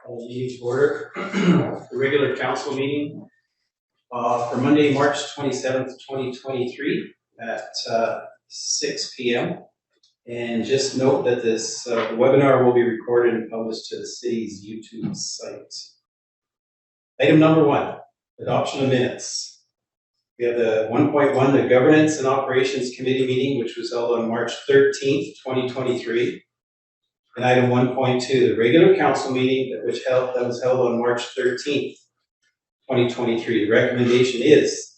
Meeting to order. The regular council meeting for Monday, March 27th, 2023 at 6 p.m. And just note that this webinar will be recorded and published to the city's YouTube site. Item number 1, adoption of minutes. We have the 1.1, the Governance and Operations Committee meeting, which was held on March 13th, 2023. And item 1.2, the regular council meeting that was held on March 13th, 2023. The recommendation is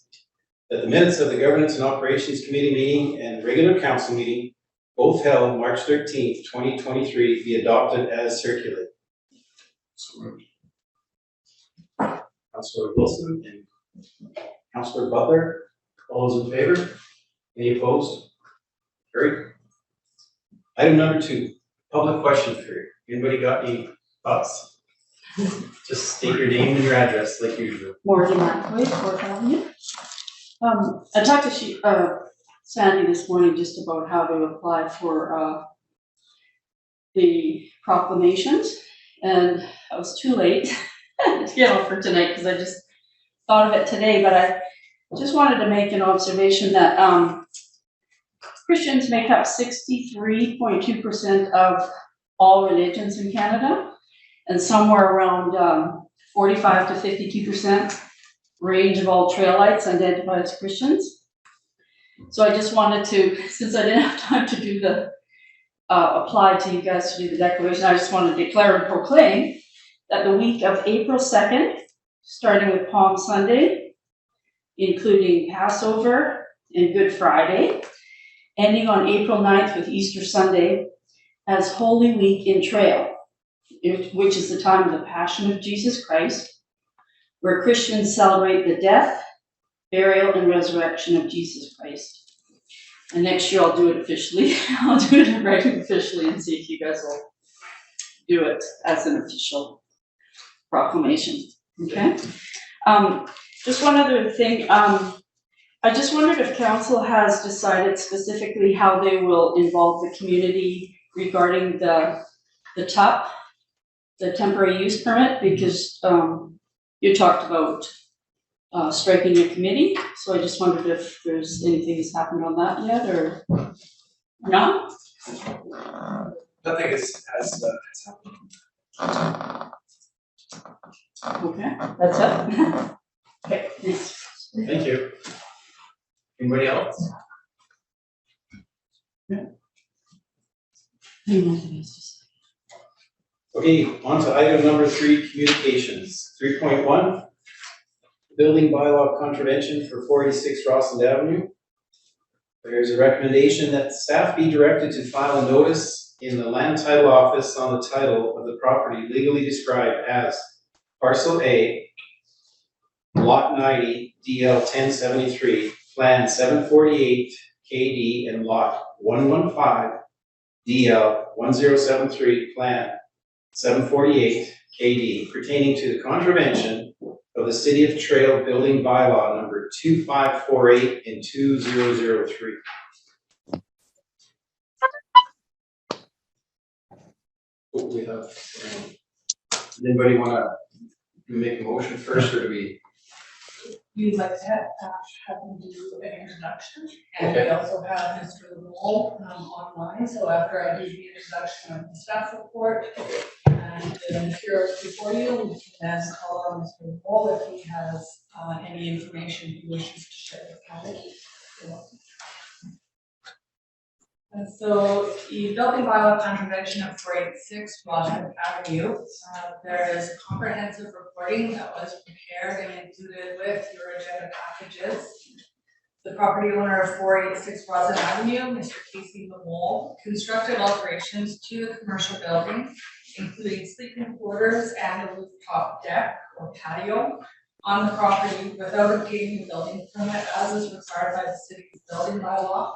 that the minutes of the Governance and Operations Committee meeting and regular council meeting, both held March 13th, 2023, be adopted as circulated. Councilor Wilson and Councilor Butler, all those in favor? Any opposed? Carried. Item number 2. Public question period. Anybody got any thoughts? Just state your name and your address like usual. Morgan McAvoy, 4th Avenue. I talked to Sandy this morning just about how to apply for the proclamations, and I was too late for tonight because I just thought of it today, but I just wanted to make an observation that Christians make up 63.2% of all religions in Canada, and somewhere around 45 to 52% range of all trail lights identify as Christians. So I just wanted to, since I didn't have time to do the apply to you guys to do the declaration, I just wanted to declare and proclaim that the week of April 2nd, starting with Palm Sunday, including Passover and Good Friday, ending on April 9th with Easter Sunday, as Holy Week in Trail, which is the time of the Passion of Jesus Christ, where Christians celebrate the death, burial, and resurrection of Jesus Christ. And next year I'll do it officially. I'll do it writing officially and see if you guys will do it as an official proclamation. Okay? Just one other thing. I just wondered if council has decided specifically how they will involve the community regarding the TUP, the temporary use permit, because you talked about striking your committee. So I just wondered if there's anything that's happened on that yet or not? Nothing has happened. Okay, that's it. Okay, thanks. Thank you. Anybody else? Okay, on to item number 3, communications. 3.1, building bylaw contravention for 486 Rossland Avenue. There's a recommendation that staff be directed to file a notice in the land title office on the title of the property legally described as Parcel A, Lot 90, DL 1073, Plan 748, KD, and Lot 115, DL 1073, Plan 748, KD, pertaining to the contravention of the City of Trail Building Bylaw number 2548 and 2003. We have, does anybody want to make a motion first, or do we? We'd like to have him do an introduction, and Okay. we also have Mr. Lowell online, so after I do the introduction of the staff report and the materials before you, we can then call on Mr. Lowell if he has any information he wishes to share with council. And so the building bylaw contravention of 486 Rossland Avenue, there is comprehensive reporting that was prepared and included with your agenda packages. The property owner of 486 Rossland Avenue, Mr. Casey Lamole, constructed alterations to the commercial building, including sleeping quarters and a rooftop deck or patio on the property without obtaining a building permit as is required by the city's building bylaw.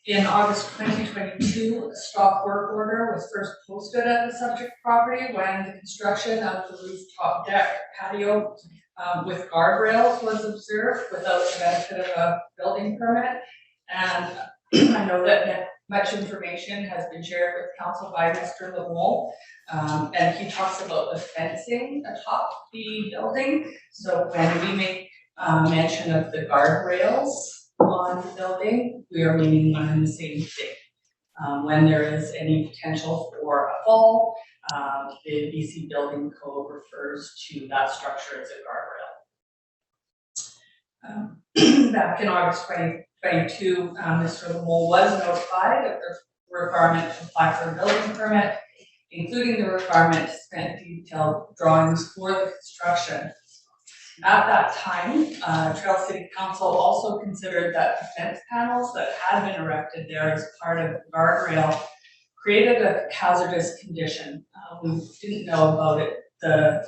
In August 2022, a stop work order was first posted at the subject property when the construction of the rooftop deck patio with guardrails was observed without the benefit of a building permit. And I know that Much information has been shared with council by Mr. Lamole, and he talks about the fencing atop the building. So when we make mention of the guardrails on the building, we are meaning one and the same thing. When there is any potential for a fall, the BC Building Code refers to that structure as a guardrail. Back in August 2022, Mr. Lamole was notified of the requirement to apply for a building permit, including the requirement to submit detailed drawings for the construction. At that time, Trail City Council also considered that the fence panels that had been erected there as part of the guardrail created a hazardous condition. We didn't know about it, the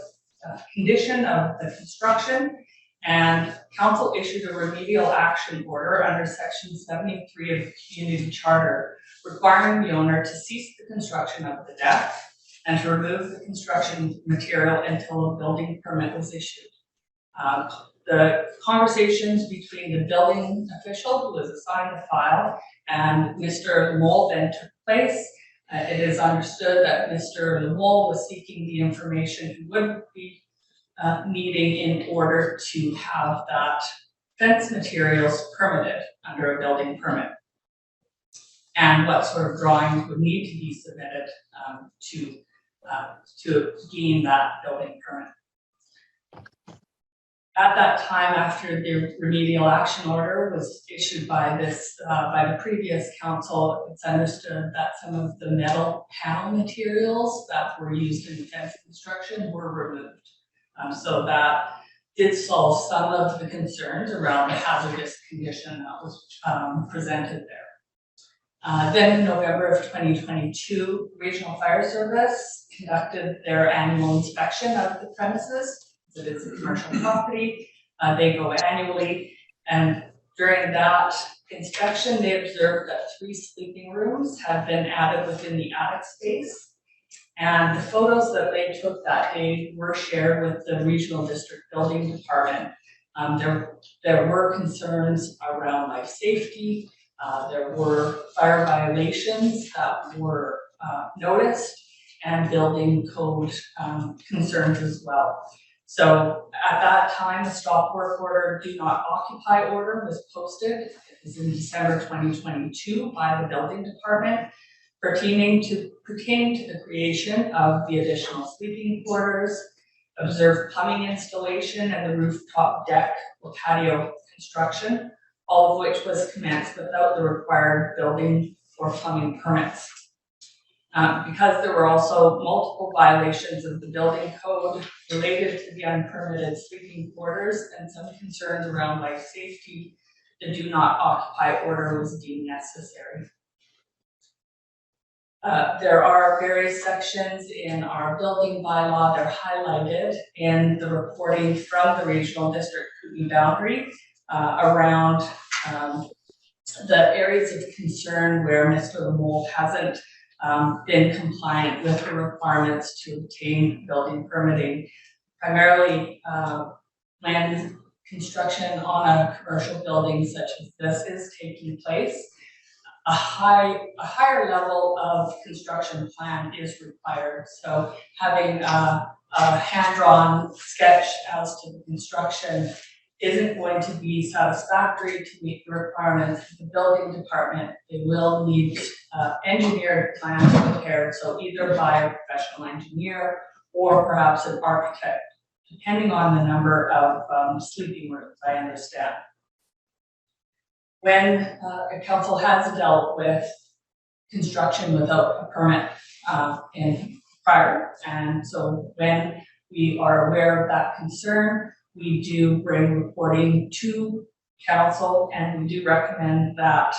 condition of the construction, and council issued a remedial action order under section 73 of the community charter, requiring the owner to cease the construction of the deck and to remove the construction material until a building permit was issued. The conversations between the building official who was assigned the file and Mr. Lamole then took place. It is understood that Mr. Lamole was seeking the information he would be needing in order to have that fence materials permitted under a building permit, and what sort of drawings would need to be submitted to gain that building permit. At that time, after the remedial action order was issued by the previous council, it's understood that some of the metal panel materials that were used in fence construction were removed. So that did solve some of the concerns around the hazardous condition that was presented there. Then in November of 2022, Regional Fire Service conducted their annual inspection of the premises. It is a commercial property. They go annually, and during that inspection, they observed that 3 sleeping rooms had been added within the attic space. And the photos that they took that day were shared with the Regional District Building Department. There were concerns around life safety. There were fire violations that were noticed, and building code concerns as well. So at that time, the stop work order, do not occupy order was posted. It was in December 2022 by the building department, pertaining to the creation of the additional sleeping quarters, observed plumbing installation, and the rooftop deck or patio construction, all of which was commenced without the required building or plumbing permits. Because there were also multiple violations of the building code related to the unpermitted sleeping quarters and some concerns around life safety, the do not occupy order was deemed necessary. There are various sections in our building bylaw. They're highlighted in the reporting from the Regional District Kootenay boundary around the areas of concern where Mr. Lamole hasn't been compliant with the requirements to obtain building permitting. Primarily, land construction on a commercial building such as this is taking place. A higher level of construction plan is required. So having a hand-drawn sketch as to the construction isn't going to be satisfactory to meet the requirements of the building department. They will need engineered plans prepared, so either by a professional engineer or perhaps an architect, depending on the number of sleeping rooms, I understand. When a council has dealt with construction without a permit in prior, and so when we are aware of that concern, we do bring reporting to council, and we do recommend that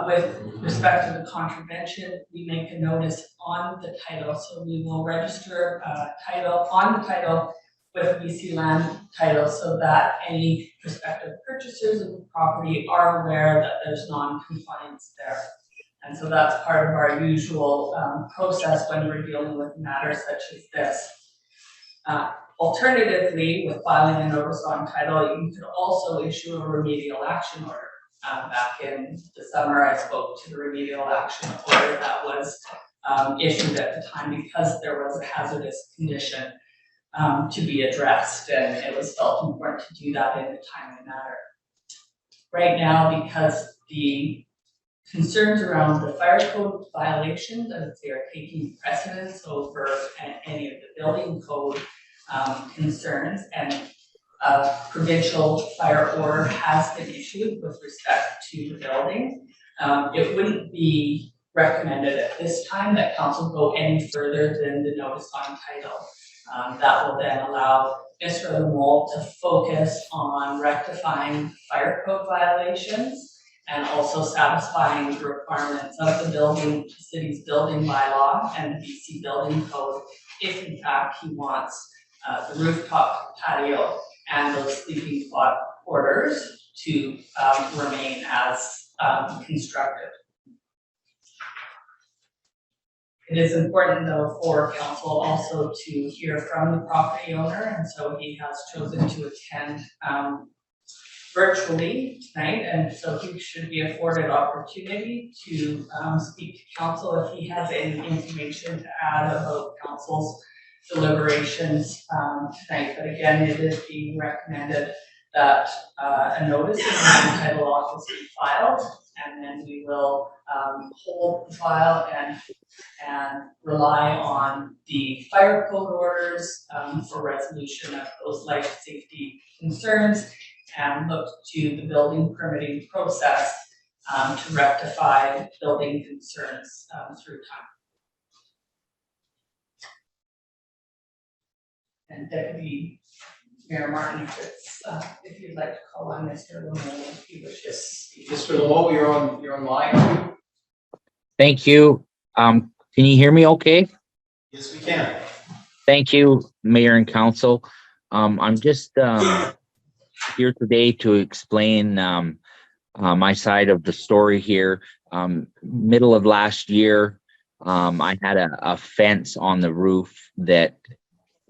with respect to the contravention, we make a notice on the title. So we will register title on the title with BC Land Title so that any prospective purchasers of the property are aware that there's non-compliance there. And so that's part of our usual process when we're dealing with matters such as this. Alternatively, with filing a notice on title, you could also issue a remedial action order. Back in the summer, I spoke to the remedial action order that was issued at the time because there was a hazardous condition to be addressed, and it was felt important to do that in a timely manner. Right now, because the concerns around the fire code violations, I would say, are taking precedence over any of the building code concerns, and a provincial fire order has been issued with respect to the building. It wouldn't be recommended at this time that council go any further than the notice on title. That will then allow Mr. Lemole to focus on rectifying fire code violations and also satisfying the requirements of the city's building bylaw and the BC building code, if in fact he wants the rooftop patio and those sleeping quarters to remain as constructed. It is important, though, for council also to hear from the property owner, and so he has chosen to attend virtually tonight, and so he should be afforded opportunity to speak to council if he has any information to add about council's deliberations tonight. But again, it is being recommended that a notice in the title office be filed, and then we will hold the file and rely on the fire code orders for resolution of those life safety concerns, and look to the building permitting process to rectify building concerns through time. And Deputy Mayor Martin, if you'd like to call on Mr. Lemole, if he wishes. Mr. Lemole, you're online. Thank you. Can you hear me okay? Yes, we can. Thank you, Mayor and Council. I'm just here today to explain my side of the story here. Middle of last year, I had a fence on the roof that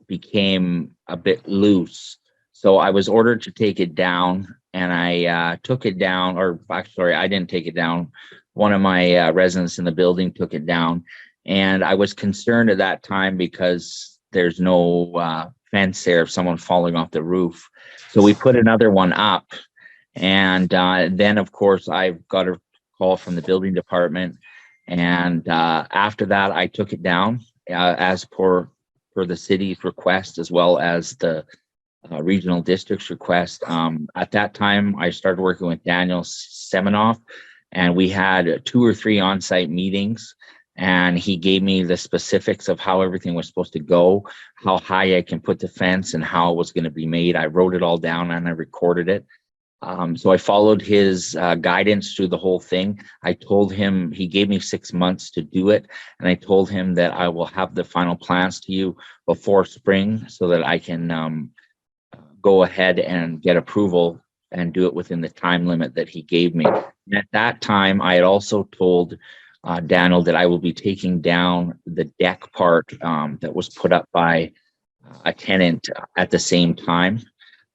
became a bit loose. So I was ordered to take it down, and I took it down, or actually, I didn't take it down. One of my residents in the building took it down, and I was concerned at that time because there's no fence there of someone falling off the roof. So we put another one up, and then of course I've got a call from the building department, and after that I took it down as per the city's request, as well as the regional district's request. At that time, I started working with Daniel Semenoff, and we had 2 or 3 on-site meetings, and he gave me the specifics of how everything was supposed to go, how high I can put the fence, and how it was going to be made. I wrote it all down and I recorded it. So I followed his guidance through the whole thing. I told him, he gave me 6 months to do it, and I told him that I will have the final plans to you before spring so that I can go ahead and get approval and do it within the time limit that he gave me. And at that time, I had also told Daniel that I will be taking down the deck part that was put up by a tenant at the same time.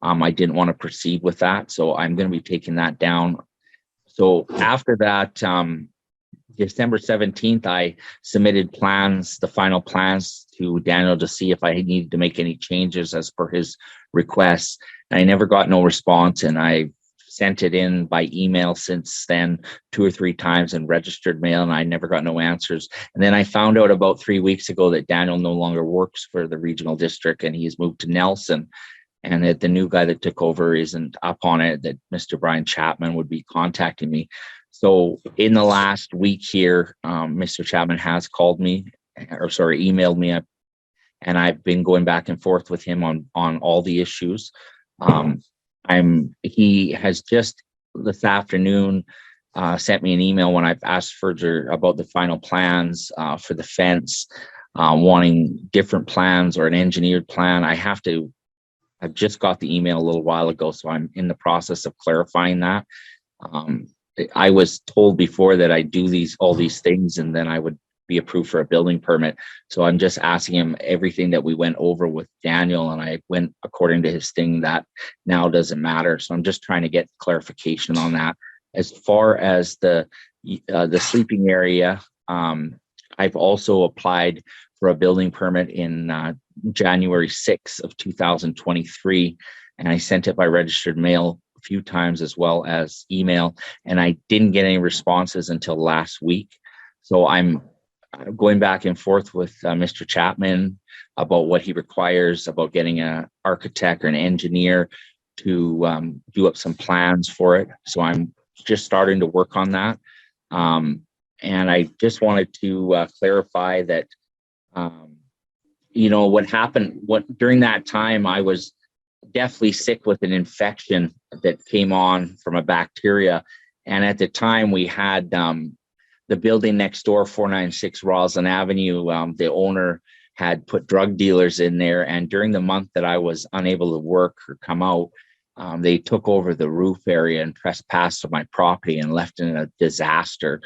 I didn't want to proceed with that, so I'm going to be taking that down. So after that, December 17th, I submitted plans, the final plans, to Daniel to see if I needed to make any changes as per his requests. And I never got no response, and I sent it in by email since then 2 or 3 times, and registered mail, and I never got no answers. And then I found out about 3 weeks ago that Daniel no longer works for the regional district, and he's moved to Nelson, and that the new guy that took over isn't up on it, that Mr. Brian Chapman would be contacting me. So in the last week here, Mr. Chapman has called me, emailed me, and I've been going back and forth with him on all the issues. He has just this afternoon sent me an email when I've asked further about the final plans for the fence, wanting different plans or an engineered plan. I've just got the email a little while ago, so I'm in the process of clarifying that. I was told before that I do all these things and then I would be approved for a building permit. So I'm just asking him everything that we went over with Daniel, and I went according to his thing that now doesn't matter. So I'm just trying to get clarification on that. As far as the sleeping area, I've also applied for a building permit in January 6th of 2023, and I sent it by registered mail a few times as well as email, and I didn't get any responses until last week. So I'm going back and forth with Mr. Chapman about what he requires about getting an architect or an engineer to do up some plans for it. So I'm just starting to work on that. And I just wanted to clarify that, what happened, during that time, I was deathly sick with an infection that came on from a bacteria. And at the time we had the building next door, 496 Roslyn Avenue, the owner had put drug dealers in there. And during the month that I was unable to work or come out, they took over the roof area and trespassed on my property and left in a disaster.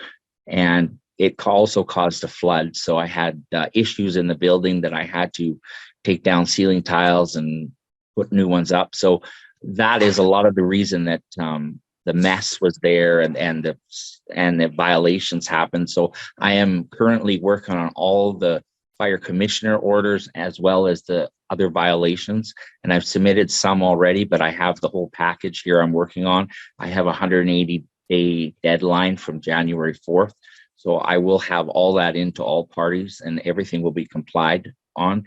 And it also caused a flood. So I had issues in the building that I had to take down ceiling tiles and put new ones up. So that is a lot of the reason that the mess was there and the violations happened. So I am currently working on all the fire commissioner orders as well as the other violations. And I've submitted some already, but I have the whole package here I'm working on. I have a 180-day deadline from January 4th. So I will have all that into all parties and everything will be complied on.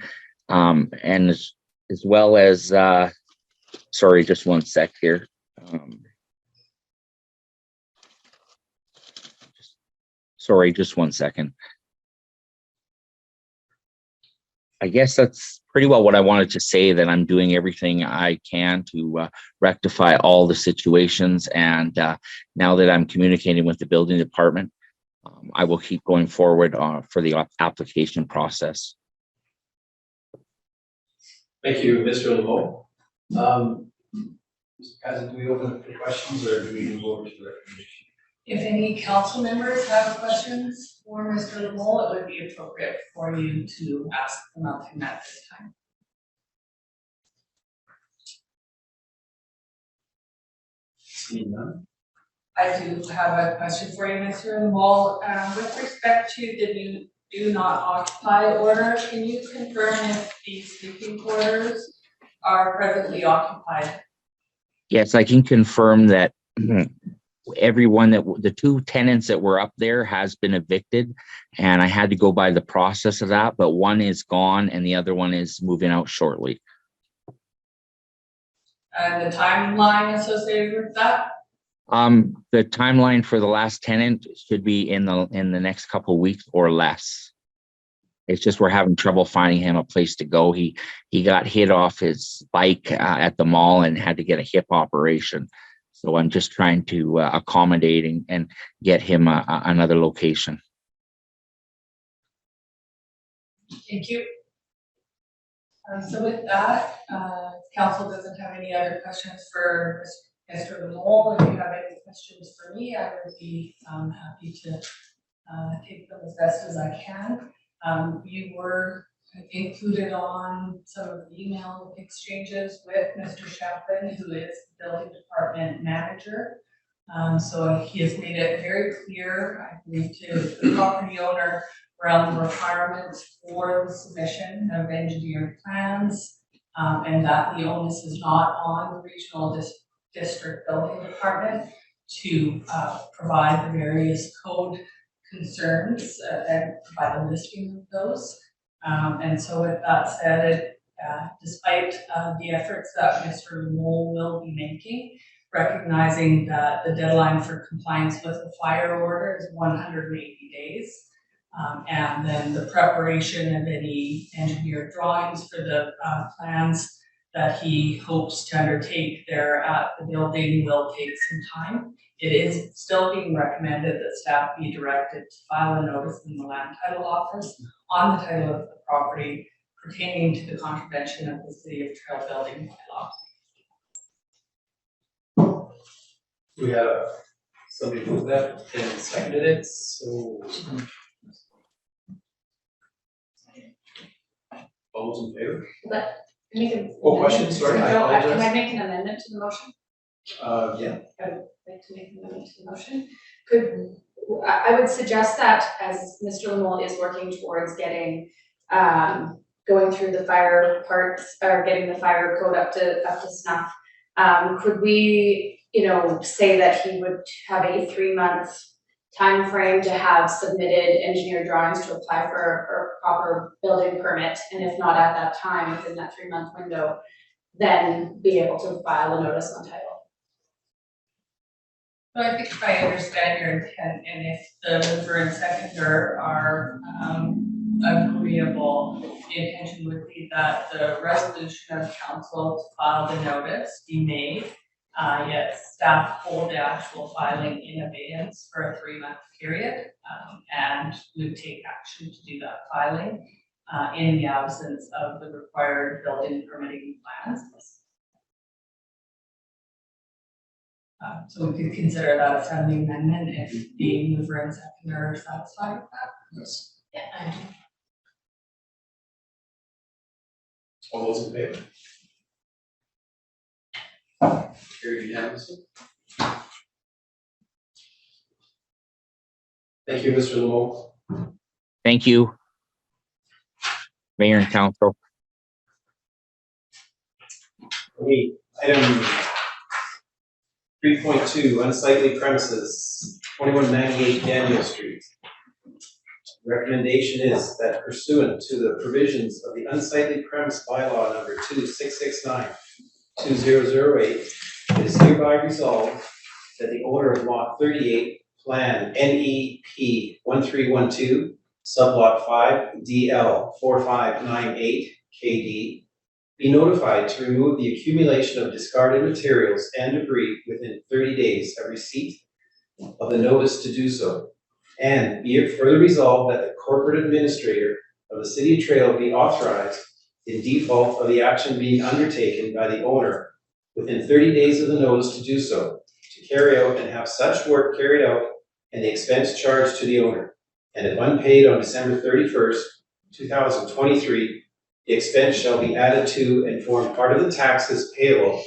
And as well as, sorry, just one sec here. Sorry, just one second. I guess that's pretty well what I wanted to say, that I'm doing everything I can to rectify all the situations. And now that I'm communicating with the building department, I will keep going forward for the application process. Thank you, Mr. LeBeau. Mr. President, do we open up for questions or do we move over to the recommendation? If any council members have questions for Mr. LeMole, it would be appropriate for you to ask them of him at this time. Seeing none. I do have a question for you, Mr. LeMole. With respect to the new do not occupy order, can you confirm if these sleeping quarters are presently occupied? Yes, I can confirm that everyone the two tenants that were up there has been evicted, and I had to go by the process of that, but one is gone and the other one is moving out shortly. And the timeline associated with that? The timeline for the last tenant should be in the next couple of weeks or less. It's just we're having trouble finding him a place to go. He got hit off his bike at the mall and had to get a hip operation. So I'm just trying to accommodate and get him another location. Thank you. So with that, council doesn't have any other questions for Mr. LeMole. If you have any questions for me, I would be happy to take them as best as I can. You were included on some of the email exchanges with Mr. Chaplin, who is the building department manager. So he has made it very clear, I believe, to the property owner around the requirements for the submission of engineered plans, and that the onus is not on the regional district building department to provide the various code concerns and provide a listing of those. And so with that said, despite the efforts that Mr. LeMole will be making, recognizing that the deadline for compliance with the fire order is 180 days, and then the preparation of any engineered drawings for the plans that he hopes to undertake there at the building will take some time. It is still being recommended that staff be directed to file a notice in the land title office on the title of the property pertaining to the contravention of the City of Trail Building bylaw. We have somebody moved that and seconded it, so. All those in favor? Make an Oh, question, sorry, I apologize. Can I make an amendment to the motion? Yeah, Like to make an amendment to the motion. I would suggest that as Mr. Lamole is working towards getting, going through the fire parts, or getting the fire code up to snuff, could we, say that he would have a 3-month time frame to have submitted engineer drawings to apply for a proper building permit, and if not at that time, within that 3-month window, then be able to file a notice on title. So I think if I understand your intent, and if the mover and seconder are agreeable, the intention would be that the resolution of council to file the notice be made, yet staff hold the actual filing in abeyance for a 3-month period, and would take action to do that filing in the absence of the required building permitting plans. So we could consider that a friendly amendment if the mover and seconder are satisfied with that. yes. Yeah. All those in favor? Carried unanimously. Thank you, Mr. Lamole. Thank you, Mayor and Council. Item 3.2, unsightly premises, 2198 Daniel Street. Recommendation is that pursuant to the provisions of the unsightly premise bylaw number 2669-2008, it is hereby resolved that the owner of lot 38, plan NEP 1312, sublot 5, DL 4598 KD, be notified to remove the accumulation of discarded materials and debris within 30 days of receipt of the notice to do so. And be it further resolved that the corporate administrator of the City of Trail be authorized, in default of the action being undertaken by the owner within 30 days of the notice to do so, to carry out and have such work carried out and the expense charged to the owner. And if unpaid on December 31st, 2023, the expense shall be added to and form part of the taxes payable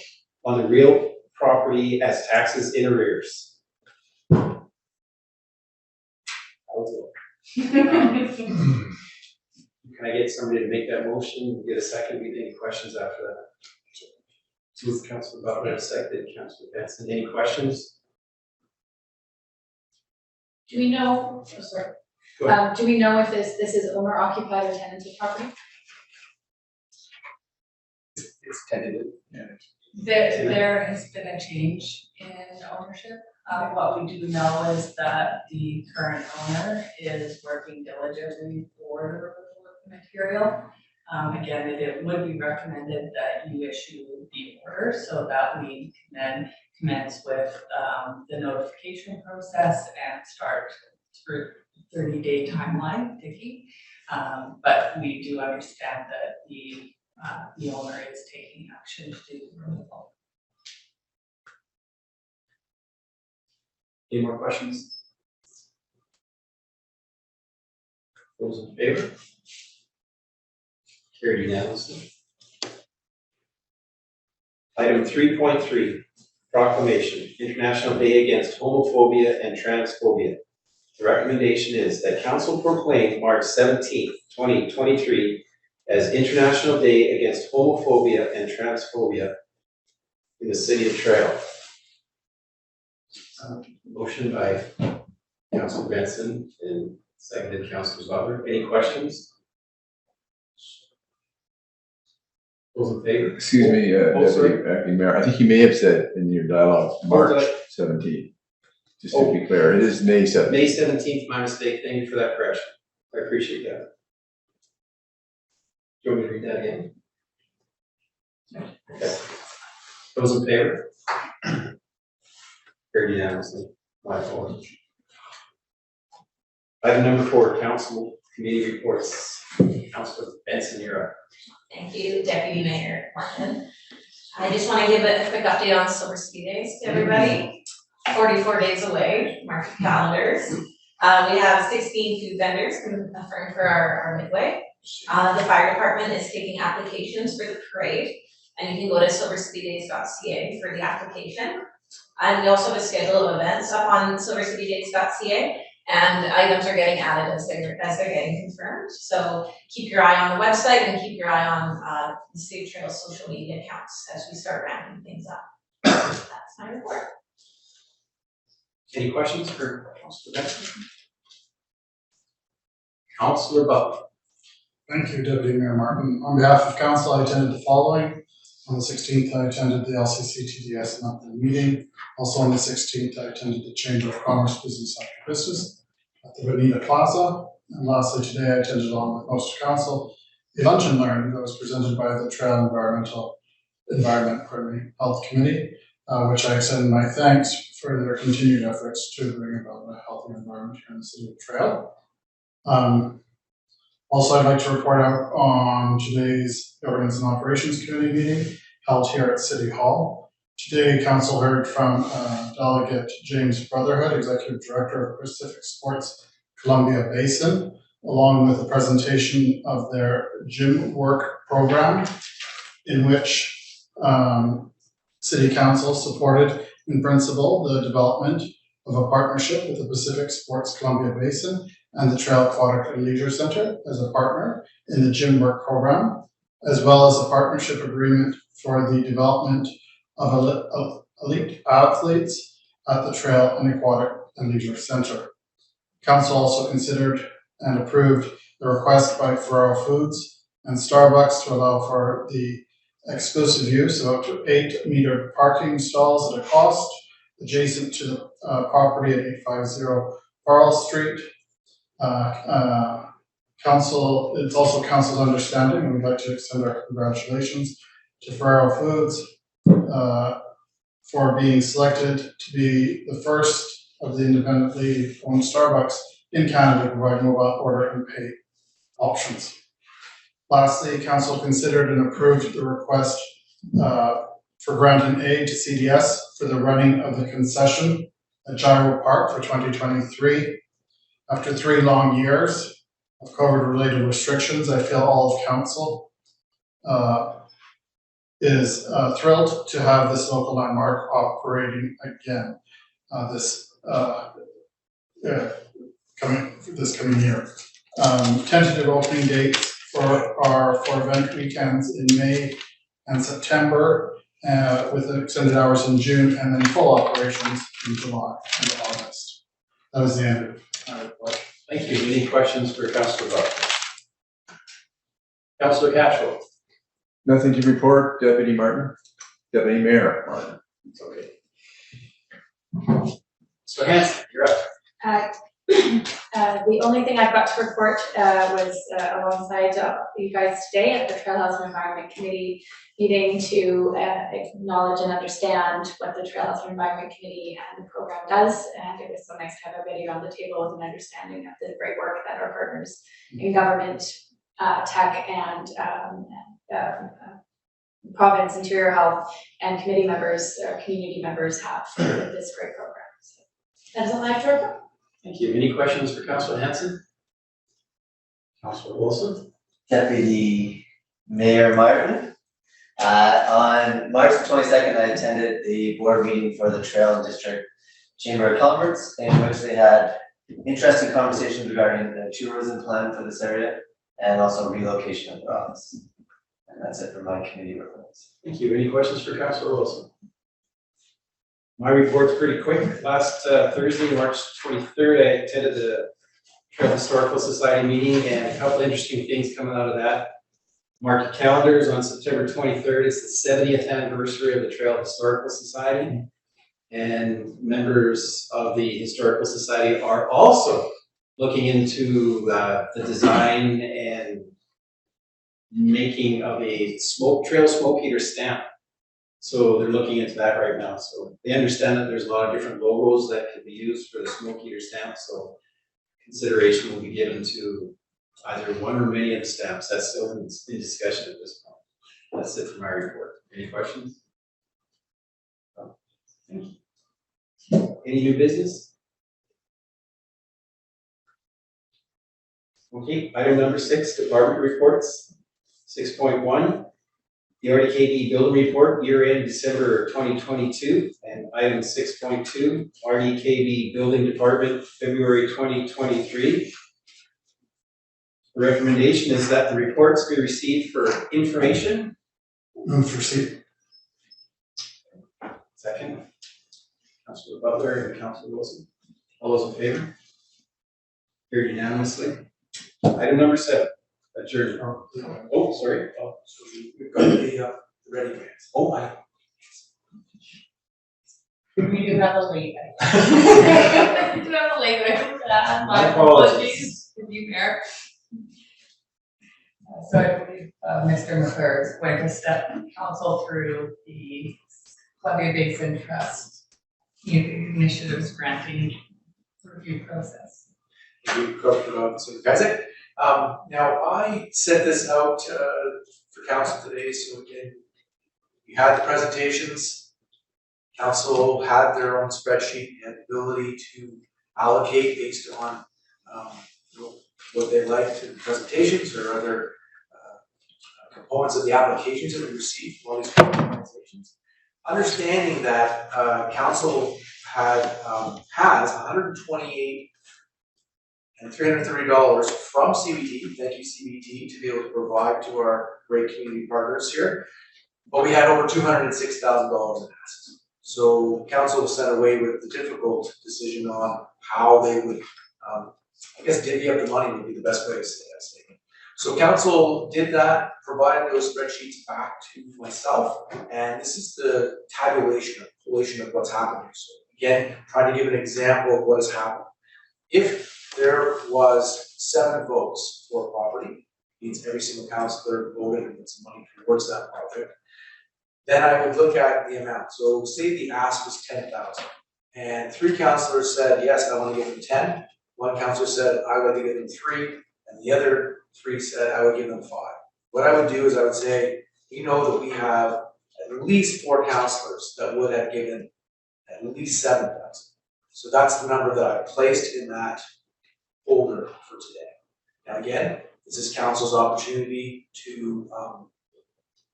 on the real property as taxes in arrears. Can I get somebody to make that motion, get a second, any questions after that? Move Councilor Butler, seconded Councilor Benson, any questions? Do we know, Go ahead. do we know if this is owner occupied or tenanted property? It's tentative. There has been a change in ownership. What we do know is that the current owner is working diligently for the removal of the material. Again, it would be recommended that you issue the order so that we can then commence with the notification process and start through 30-day timeline ticking. But we do understand that the owner is taking action to do the removal. Any more questions? Those in favor? Carried unanimously. Item 3.3, proclamation, International Day Against Homophobia and Transphobia. The recommendation is that Council proclaim March 17th, 2023 as International Day Against Homophobia and Transphobia in the City of Trail. Motion by Councilor Benson and seconded Councilor Butler. Any questions? Those in favor? Excuse me, Deputy Acting Mayor, I think you may have said in your dialogue, March 17th. Just to be clear, it is May 17th. May 17th, my mistake. Thank you for that correction. I appreciate that. Do you want me to read that again? Okay. Those in favor? Carried unanimously. My apologies. Item number 4, council committee reports. Councilor Benson, you're up. Thank you, Deputy Mayor Martin. I just want to give a quick update on Silver Ski Days to everybody. 44 days away, mark your calendars. We have 16 food vendors confirmed for our midway. The fire department is taking applications for the parade, and you can go to silverspeeddays.ca for the application. And we also have a schedule of events up on silverspeeddays.ca, and items are getting added as they're getting confirmed. So keep your eye on the website and keep your eye on the Safe Trails social media accounts as we start ramping things up. That's my report. Any questions for Councilor Benson? Councilor Butler. Thank you, Deputy Mayor Martin. On behalf of council, I attended the following. On the 16th, I attended the LCC TDS monthly meeting. Also on the 16th, I attended the Chamber of Commerce Business After Christmas at the Bonita Plaza. And lastly, today I attended, along with most of council, a lunch and learn that was presented by the Trail Environment Health Committee, which I extend my thanks for their continued efforts to bring about a healthy environment here in the city of Trail. Also, I'd like to report out on today's Governance and Operations Committee meeting held here at City Hall. Today, council heard from Delegate James Brotherhood, Executive Director of Pacific Sports Columbia Basin, along with a presentation of their gym work program, in which City Council supported in principle the development of a partnership with the Pacific Sports Columbia Basin and the Trail Aquatic and Leisure Center as a partner in the gym work program, as well as a partnership agreement for the development of elite athletes at the Trail and Aquatic and Leisure Center. Council also considered and approved the request by Ferrero Foods and Starbucks to allow for the exclusive use of up to 8 metered parking stalls at a cost adjacent to the property at 850 Farrell Street. It's also council's understanding, and we'd like to extend our congratulations to Ferrero Foods for being selected to be the first of the independently owned Starbucks in Canada to provide mobile order and pay options. Lastly, council considered and approved the request for granting aid to CDS for the running of the concession at Gyro Park for 2023. After 3 long years of COVID-related restrictions, I feel all of council is thrilled to have this local landmark operating again this coming year. Tentative opening dates for event weekends in May and September, with extended hours in June, and then full operations in July and August. That was the end of my report. Thank you. Any questions for Councilor Butler? Councilor Cashel. Nothing to report, Deputy Mayor Martin. It's okay. So Hanson, you're up. The only thing I've got to report was alongside you guys today at the Trailhouse and Environment Committee meeting to acknowledge and understand what the Trailhouse and Environment Committee and the program does. And it was so nice to have everybody around the table with an understanding of the great work that our partners in government, tech, and Province Interior Health and committee members, community members have for this great program. So that's all I have to report. Thank you. Any questions for Councilor Hanson? Councilor Wilson? Deputy Mayor Martin. On March 22nd, I attended the board meeting for the Trail and District Chamber of Commerce, in which they had interesting conversations regarding the tourism plan for this area and also relocation of their office. And that's it for my committee reports. Thank you. Any questions for Councilor Wilson? My report's pretty quick. Last Thursday, March 23rd, I attended the Trail Historical Society meeting, and a couple interesting things coming out of that. Mark your calendars, on September 23rd, it's the 70th anniversary of the Trail Historical Society. And members of the Historical Society are also looking into the design and making of a trail smoke heater stamp. So they're looking into that right now. So they understand that there's a lot of different logos that can be used for the smoke heater stamp. So consideration will be given to either one or many of the stamps. That's still in discussion at this point. That's it for my report. Any questions? Thank you. Any new business? Okay, item number 6, department reports. 6.1. the RDKB building report, year-end December 2022, and item 6.2, RDKB building department, February 2023. The recommendation is that the reports be received for information. Move for receipt. Second. Councilor Butler and Councilor Wilson. All those in favor? Carried unanimously. Item number 7, adjourned. Oh, sorry. Oh, so we've got the ready grants. Oh, I. We do have a late. We do have a late, my apologies, to you, Mayor. So I believe Mr. McClure is going to step council through the Columbia Basin Trust Community Initiatives Granting Review Process. We covered on Supervisor. Now I sent this out for council today, so again, you had the presentations. Council had their own spreadsheet and ability to allocate based on what they liked in the presentations or other components of the applications that we received from all these organizations. Understanding that council has $128 and $330 from CBT, thank you CBT, to be able to provide to our great community partners here. But we had over $206,000 in assets. So council was sent away with the difficult decision on how they would, I guess divvy up the money would be the best way to say it. So council did that, provided those spreadsheets back to myself, and this is the tabulation, collation of what's happening. So again, trying to give an example of what has happened. If there was 7 votes for a property, means every single councillor voted and put some money towards that project, then I would look at the amount. So say the ask was 10,000, and 3 councillors said, yes, I want to give them 10. 1 councillor said, I would like to give them 3, and the other 3 said, I would give them 5. What I would do is I would say, we know that we have at least 4 councillors that would have given at least 7,000. So that's the number that I placed in that folder for today. Now again, this is council's opportunity to,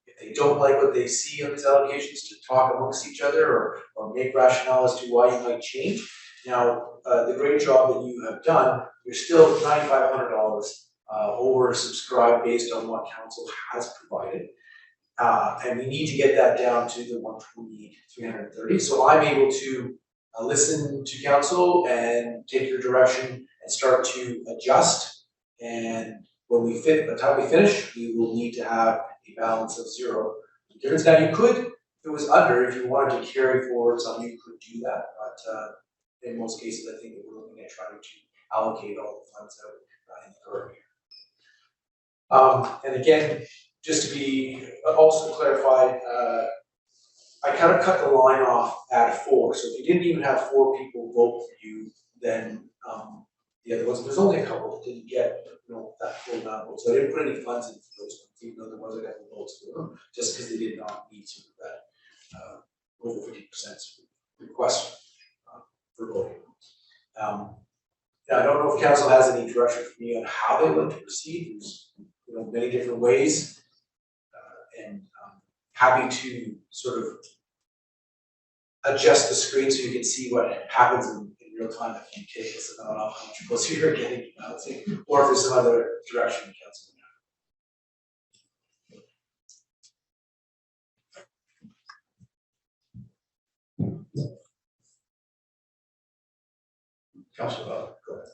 if they don't like what they see on these allocations, to talk amongst each other or make rationale as to why you might change. Now, the great job that you have done, you're still $9,500 oversubscribed based on what council has provided. And we need to get that down to the 128, 330. So I'm able to listen to council and take your direction and start to adjust. And when we by the time we finish, we will need to have a balance of 0. The difference now, you could, if it was under, if you wanted to carry forward something, you could do that. But in most cases, I think that we're looking at trying to allocate all the funds out in the current year. And again, just to be also clarified, I kind of cut the line off at 4. So if you didn't even have 4 people vote for you, then the other ones, there's only a couple that didn't get that full amount of votes. So I didn't put any funds in for those ones, even though there was a couple of votes for them, just because they did not meet sort of that over 50% request for voting. Now I don't know if council has any direction for me on how they want to proceed. There's many different ways, and happy to sort of adjust the screen so you can see what happens in real time if you take this amount off, how much closer you're getting to balancing, or if there's some other direction the council would have. Councilor, go ahead.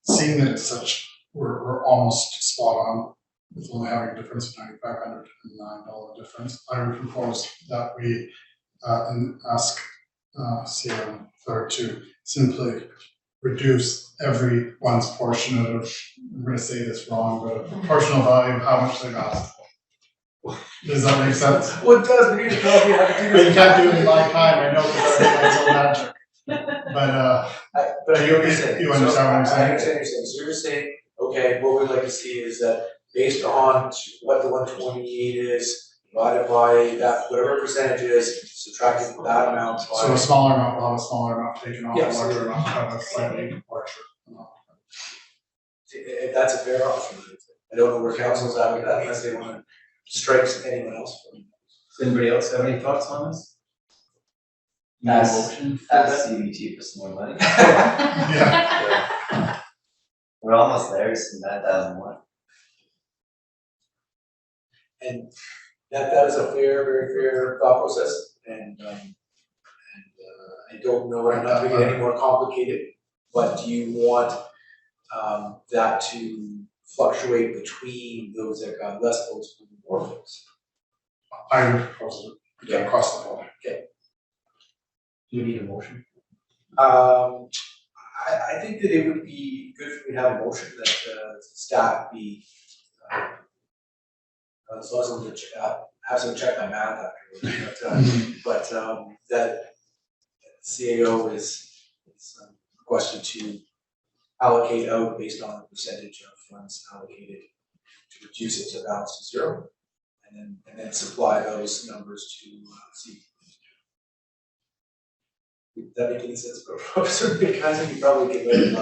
Seeing that it's such, we're almost spot on with only having a difference of $9,500 and $9 difference, I would propose that we ask CM Clerk to simply reduce everyone's portion of, I'm gonna say this wrong, but a proportional value of how much they've asked for. Does that make sense? Well, it does, but you just tell me how to do But this. you can't do it in live time, I know, because everyone's so magic. But I hear what you're saying. You understand what I'm saying? I understand what you're saying. So you're saying, okay, what we'd like to see is that based on what the 128 is, divided by that, whatever percentage is, subtracting that amount by. So a smaller amount will have a smaller amount taken off, Yes. a larger amount will have a slightly larger amount. If that's a fair option. I don't know where council's at with that, unless they wanna strikes anyone else from. Does anybody else have any thoughts on this? Need a Ask- motion for Ask that? CBT for some more money. Yeah, We're almost there, just 9,000 more. And that is a very fair thought process, and I don't know, I'm not gonna get any more complicated, but do you want that to fluctuate between those that got less votes and more votes? I would propose it, yeah, across the board. Do you need a motion? I think that it would be good for me to have a motion that staff be as long as I'm gonna have to check my math afterwards, but that CAO is requested to allocate out based on the percentage of funds allocated to reduce it to balance to zero, and then supply those numbers to see. Did that make any sense, Professor Bigheisen? You probably get very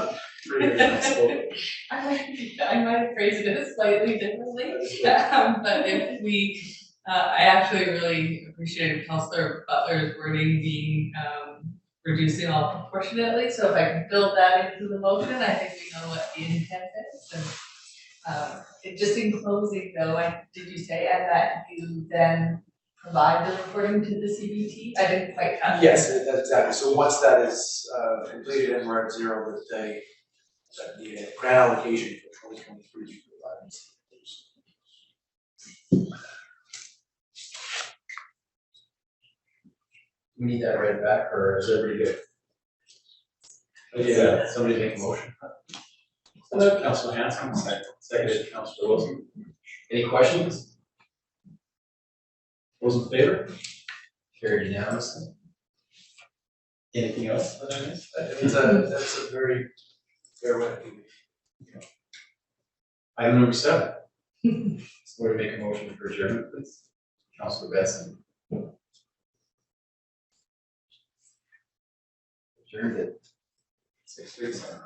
pretty unspoken. I might phrase it slightly differently, but if we, I actually really appreciated Councillor Butler's wording being, reducing all proportionately, so if I can build that into the motion, I think we know what the intent is, and just in closing though, did you say, and that you then provide the reporting to the CBT? I didn't quite catch. Yes, that's exactly, so once that is completed and we're at zero, that the grant allocation for 2023 be provided. We need that read back, or is everybody good? Yeah, somebody make a motion. Councilor Hanson, seconded Councilor Wilson. Any questions? Those in favor? Carried unanimously. Anything else that I missed? That's a very fair way of doing it. Item number 7. Somebody make a motion for adjournment, please. Councilor Benson. Adjourned at 6:37.